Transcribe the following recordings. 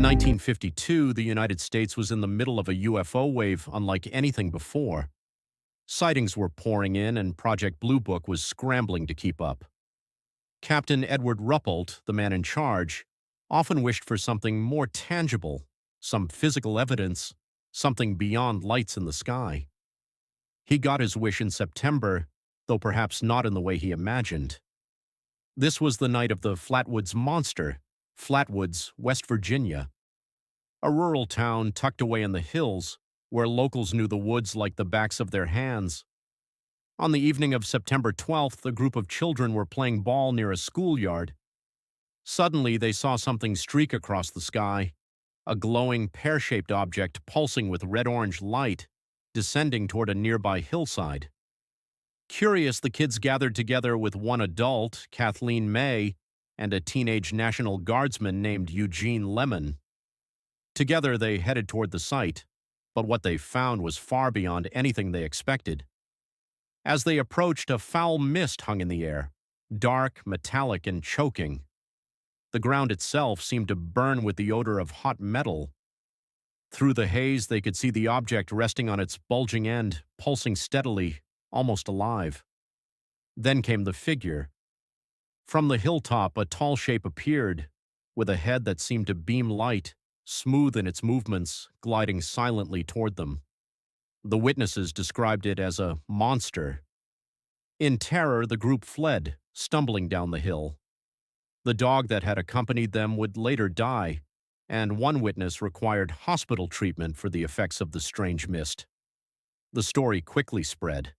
1952, the United States was in the middle of a UFO wave unlike anything before. Sightings were pouring in, and Project Blue Book was scrambling to keep up. Captain Edward Ruppelt, the man in charge, often wished for something more tangible, some physical evidence, something beyond lights in the sky. He got his wish in September, though perhaps not in the way he imagined. This was the night of the Flatwoods Monster, Flatwoods, West Virginia, a rural town tucked away in the hills where locals knew the woods like the backs of their hands. On the evening of September 12th, a group of children were playing ball near a schoolyard. Suddenly, they saw something streak across the sky, a glowing pear-shaped object pulsing with red-orange light, descending toward a nearby hillside. Curious, the kids gathered together with one adult, Kathleen May, and a teenage National Guardsman named Eugene Lemon. Together, they headed toward the site, but what they found was far beyond anything they expected. As they approached, a foul mist hung in the air, dark, metallic, and choking. The ground itself seemed to burn with the odor of hot metal. Through the haze, they could see the object resting on its bulging end, pulsing steadily, almost alive. Then came the figure. From the hilltop, a tall shape appeared, with a head that seemed to beam light, smooth in its movements, gliding silently toward them. The witnesses described it as a monster. In terror, the group fled, stumbling down the hill. The dog that had accompanied them would later die, and one witness required hospital treatment for the effects of the strange mist. The story quickly spread.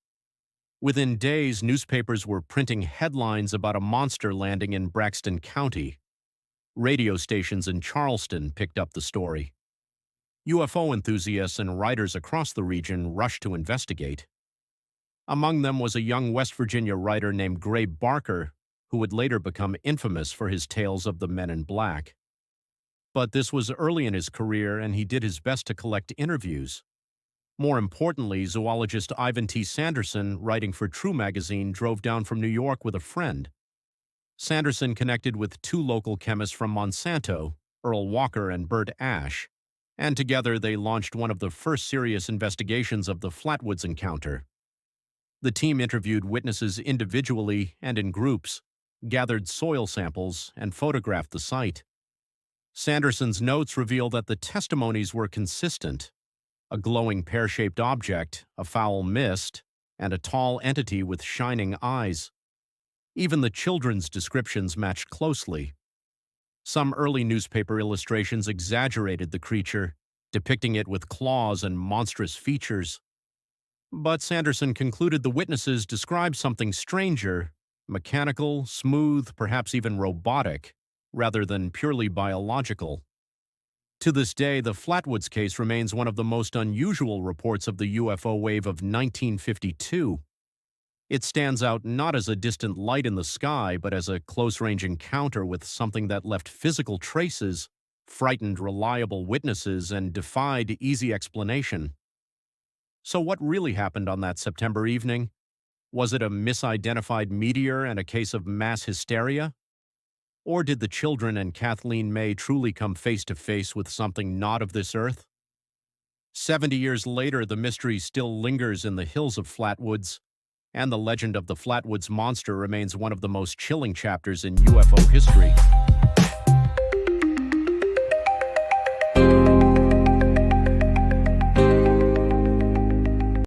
Within days, newspapers were printing headlines about a monster landing in Braxton County. Radio stations in Charleston picked up the story. UFO enthusiasts and writers across the region rushed to investigate. Among them was a young West Virginia writer named Gray Barker, who would later become infamous for his tales of the Men in Black. But this was early in his career, and he did his best to collect interviews. More importantly, zoologist Ivan T. Sanderson, writing for True magazine, drove down from New York with a friend. Sanderson connected with two local chemists from Monsanto, Earl Walker and Bert Ash, and together they launched one of the first serious investigations of the Flatwoods encounter. The team interviewed witnesses individually and in groups, gathered soil samples, and photographed the site. Sanderson's notes reveal that the testimonies were consistent: a glowing pear-shaped object, a foul mist, and a tall entity with shining eyes. Even the children's descriptions matched closely. Some early newspaper illustrations exaggerated the creature, depicting it with claws and monstrous features. But Sanderson concluded the witnesses described something stranger, mechanical, smooth, perhaps even robotic, rather than purely biological. To this day, the Flatwoods case remains one of the most unusual reports of the UFO wave of 1952. It stands out not as a distant light in the sky, but as a close-range encounter with something that left physical traces, frightened reliable witnesses, and defied easy explanation. So what really happened on that September evening? Was it a misidentified meteor and a case of mass hysteria? Or did the children and Kathleen May truly come face to face with something not of this earth? 70 years later, the mystery still lingers in the hills of Flatwoods, and the legend of the Flatwoods Monster remains one of the most chilling chapters in UFO history.